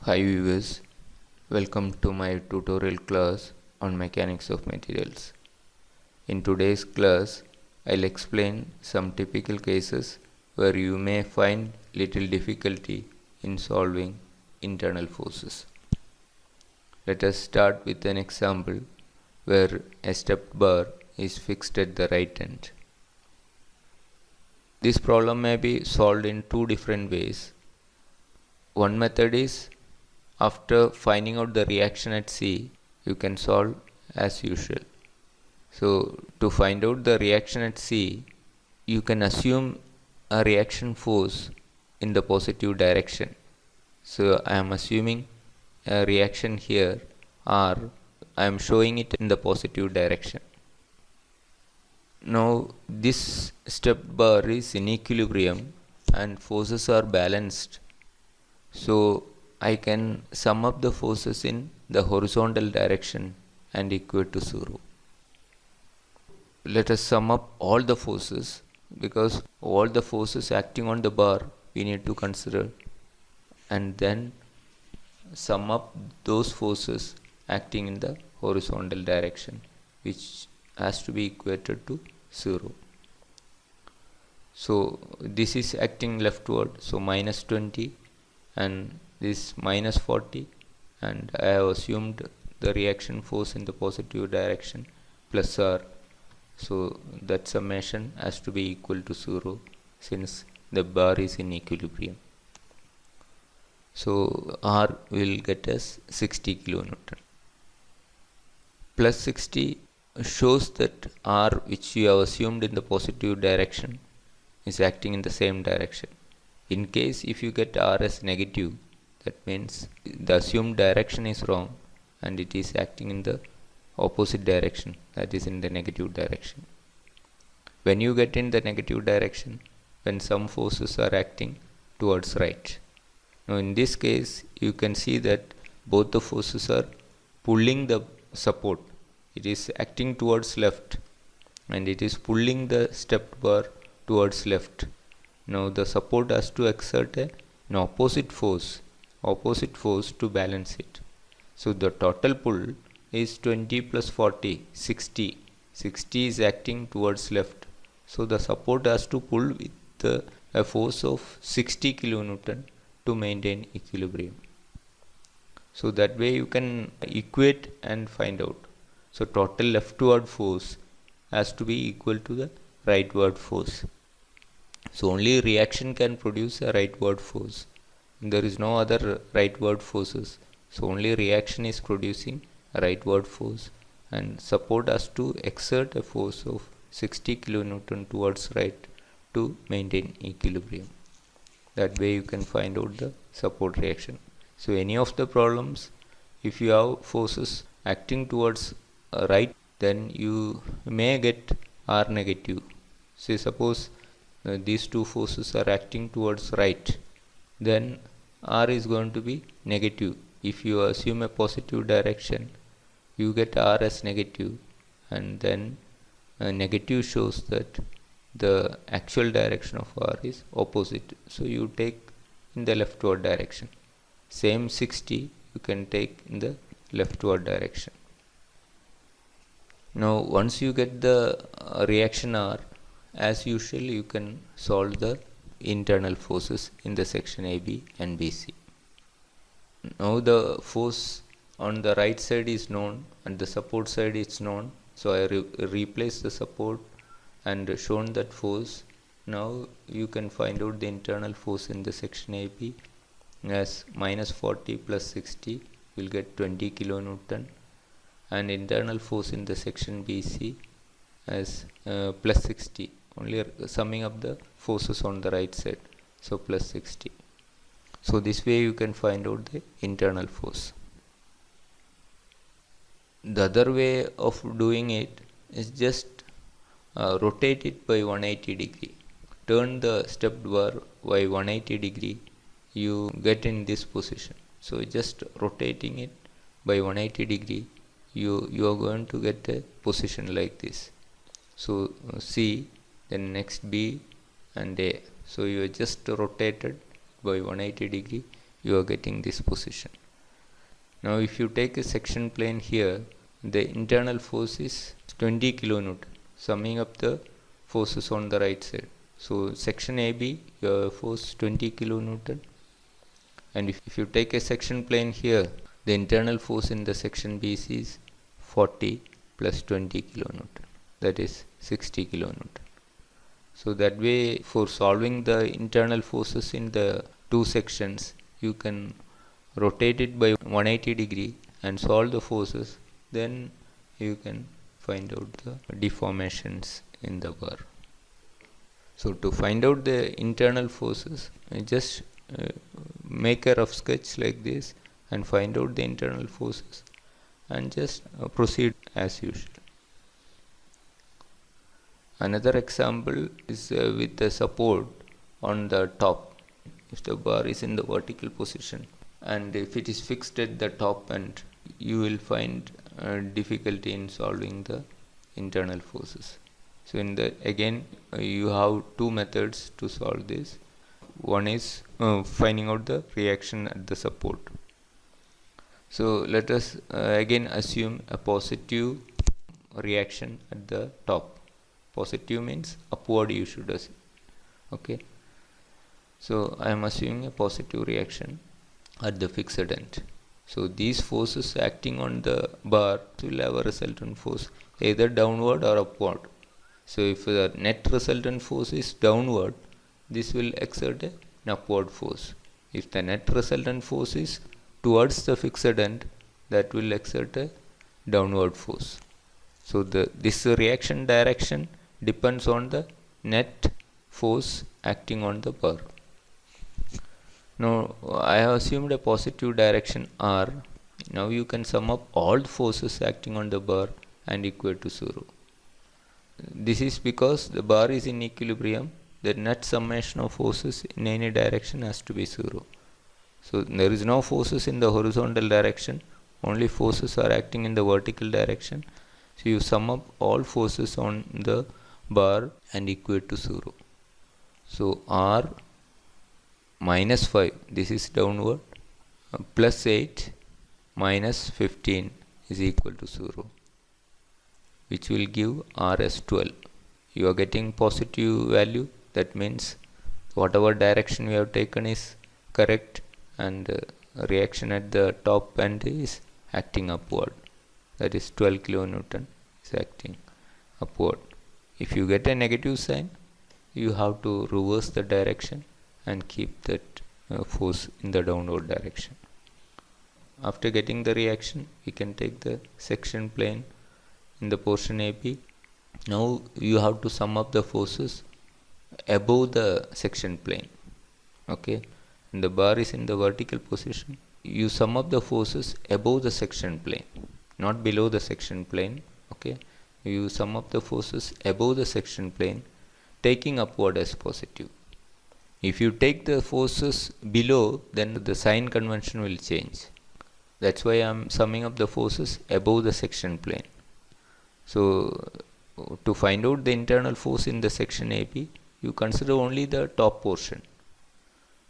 Hi viewers, welcome to my tutorial class on mechanics of materials. In today's class, I'll explain some typical cases where you may find little difficulty in solving internal forces. Let us start with an example where a stepped bar is fixed at the right end. This problem may be solved in two different ways. One method is, after finding out the reaction at C, you can solve as usual. So to find out the reaction at C, you can assume a reaction force in the positive direction. So I am assuming a reaction here R, I am showing it in the positive direction. Now this stepped bar is in equilibrium and forces are balanced. So I can sum up the forces in the horizontal direction and equate to 0. Let us sum up all the forces, because all the forces acting on the bar we need to consider, and then sum up those forces acting in the horizontal direction, which has to be equated to 0. So this is acting leftward, so minus 20, and this minus 40, and I have assumed the reaction force in the positive direction plus R, so that summation has to be equal to 0 since the bar is in equilibrium. So R will get us 60 kilonewton. Plus 60 shows that R, which you have assumed in the positive direction, is acting in the same direction. In case if you get R as negative, that means the assumed direction is wrong and it is acting in the opposite direction, that is in the negative direction. When you get in the negative direction, when some forces are acting towards right. Now in this case, you can see that both the forces are pulling the support. It is acting towards left and it is pulling the stepped bar towards left. Now the support has to exert an opposite force to balance it. So the total pull is 20 plus 40, 60. 60 is acting towards left. So the support has to pull with a force of 60 kilonewton to maintain equilibrium. So that way you can equate and find out. So total leftward force has to be equal to the rightward force. So only reaction can produce a rightward force. There is no other rightward forces. So only reaction is producing a rightward force, and support has to exert a force of 60 kilonewton towards right to maintain equilibrium. That way you can find out the support reaction. So any of the problems, if you have forces acting towards right, then you may get R negative. Say suppose these two forces are acting towards right, then R is going to be negative. If you assume a positive direction, you get R as negative, and then negative shows that the actual direction of R is opposite, so you take in the leftward direction. Same 60 you can take in the leftward direction. Now once you get the reaction R, as usual you can solve the internal forces in the section AB and BC. Now the force on the right side is known and the support side is known, so I replace the support and shown that force. Now you can find out the internal force in the section AB as minus 40 plus 60 will get 20 kilonewton, and internal force in the section BC as plus 60, only summing up the forces on the right side, so plus 60. So this way you can find out the internal force. The other way of doing it is just rotate it by 180 degree. Turn the stepped bar by 180 degree, you get in this position. So just rotating it by 180 degree, you are going to get a position like this. So C, then next B and A. So you just rotated by 180 degree, you are getting this position. Now if you take a section plane here, the internal force is 20 kilonewton, summing up the forces on the right side. So section AB, your force 20 kilonewton, and if you take a section plane here, the internal force in the section BC is 40 plus 20 kilonewton, that is 60 kilonewton. So that way, for solving the internal forces in the two sections, you can rotate it by 180 degree and solve the forces, then you can find out the deformations in the bar. So to find out the internal forces, just make a rough sketch like this and find out the internal forces and just proceed as usual. Another example is with the support on the top. If the bar is in the vertical position and if it is fixed at the top end, you will find difficulty in solving the internal forces. So in the again you have two methods to solve this. One is finding out the reaction at the support. So let us again assume a positive reaction at the top. Positive means upward, you should assume. Okay. So I am assuming a positive reaction at the fixed end. So these forces acting on the bar will have a resultant force either downward or upward. So if the net resultant force is downward, this will exert an upward force. If the net resultant force is towards the fixed end, that will exert a downward force. So this reaction direction depends on the net force acting on the bar. Now I have assumed a positive direction R. Now you can sum up all the forces acting on the bar and equate to 0. This is because the bar is in equilibrium. The net summation of forces in any direction has to be 0. So there is no forces in the horizontal direction, only forces are acting in the vertical direction. So you sum up all forces on the bar and equate to 0. So R minus 5, this is downward, plus 8 minus 15 is equal to 0, which will give R as 12. You are getting positive value, that means whatever direction we have taken is correct, and reaction at the top end is acting upward, that is 12 kilonewton is acting upward. If you get a negative sign, you have to reverse the direction and keep that force in the downward direction. After getting the reaction, we can take the section plane in the portion AB. Now you have to sum up the forces above the section plane. Okay, and the bar is in the vertical position. You sum up the forces above the section plane, not below the section plane. Okay, you sum up the forces above the section plane, taking upward as positive. If you take the forces below, then the sign convention will change. That's why I am summing up the forces above the section plane. So to find out the internal force in the section AB, you consider only the top portion.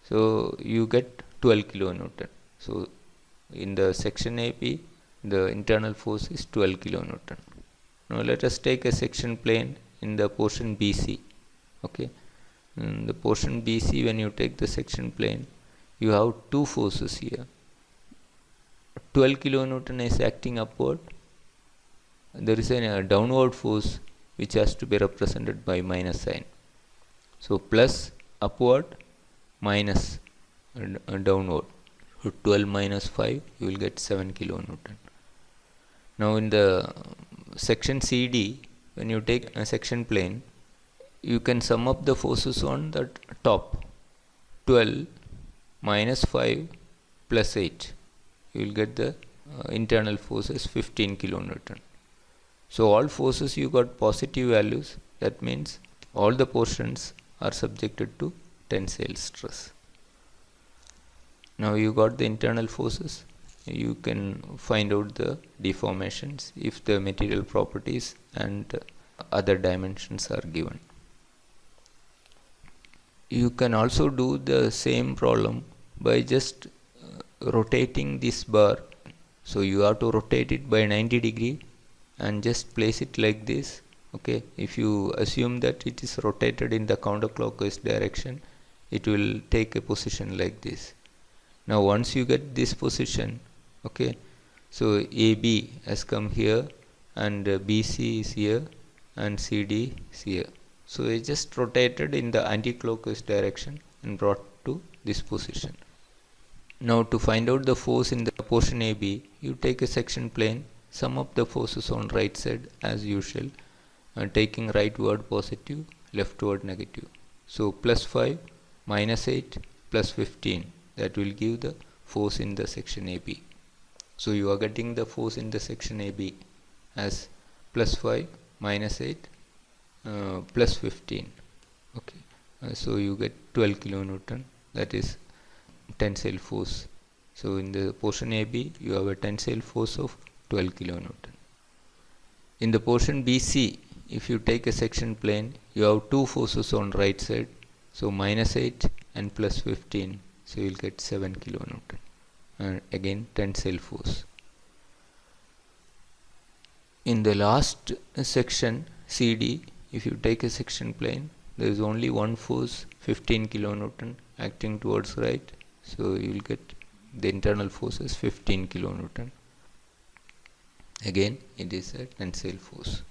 So you get 12 kilonewton. So in the section AB, the internal force is 12 kilonewton. Now let us take a section plane in the portion BC. Okay, in the portion BC, when you take the section plane, you have two forces here. 12 kilonewton is acting upward. There is a downward force which has to be represented by minus sign. So plus upward, minus downward. So 12 minus 5, you will get 7 kilonewton. Now in the section CD, when you take a section plane, you can sum up the forces on the top. 12 minus 5 plus 8. You will get the internal forces 15 kilonewton. So all forces you got positive values. That means all the portions are subjected to tensile stress. Now you got the internal forces. You can find out the deformations if the material properties and other dimensions are given. You can also do the same problem by just rotating this bar. So you have to rotate it by 90 degree and just place it like this. Okay, if you assume that it is rotated in the counterclockwise direction, it will take a position like this. Now once you get this position, okay, so AB has come here and BC is here and CD is here. So it just rotated in the anti-clockwise direction and brought to this position. Now to find out the force in the portion AB, you take a section plane, sum up the forces on right side as usual, taking rightward positive, leftward negative. So plus 5, minus 8, plus 15, that will give the force in the section AB. So you are getting the force in the section AB as plus 5, minus 8, plus 15. Okay, so you get 12 kilonewton, that is tensile force. So in the portion AB, you have a tensile force of 12 kilonewton. In the portion BC, if you take a section plane, you have two forces on right side, so minus 8 and plus 15, so you will get 7 kilonewton, and again tensile force. In the last section CD, if you take a section plane, there is only one force, 15 kilonewton, acting towards right, so you will get the internal force is 15 kilonewton. Again it is a tensile force.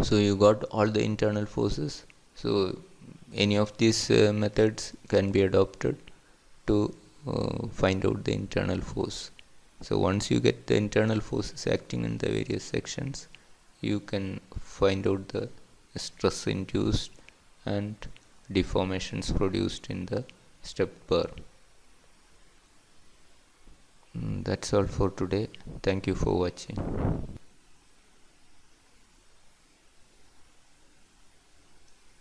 So you got all the internal forces. So any of these methods can be adopted to find out the internal force. So once you get the internal forces acting in the various sections, you can find out the stress induced and deformations produced in the stepped bar. That's all for today. Thank you for watching.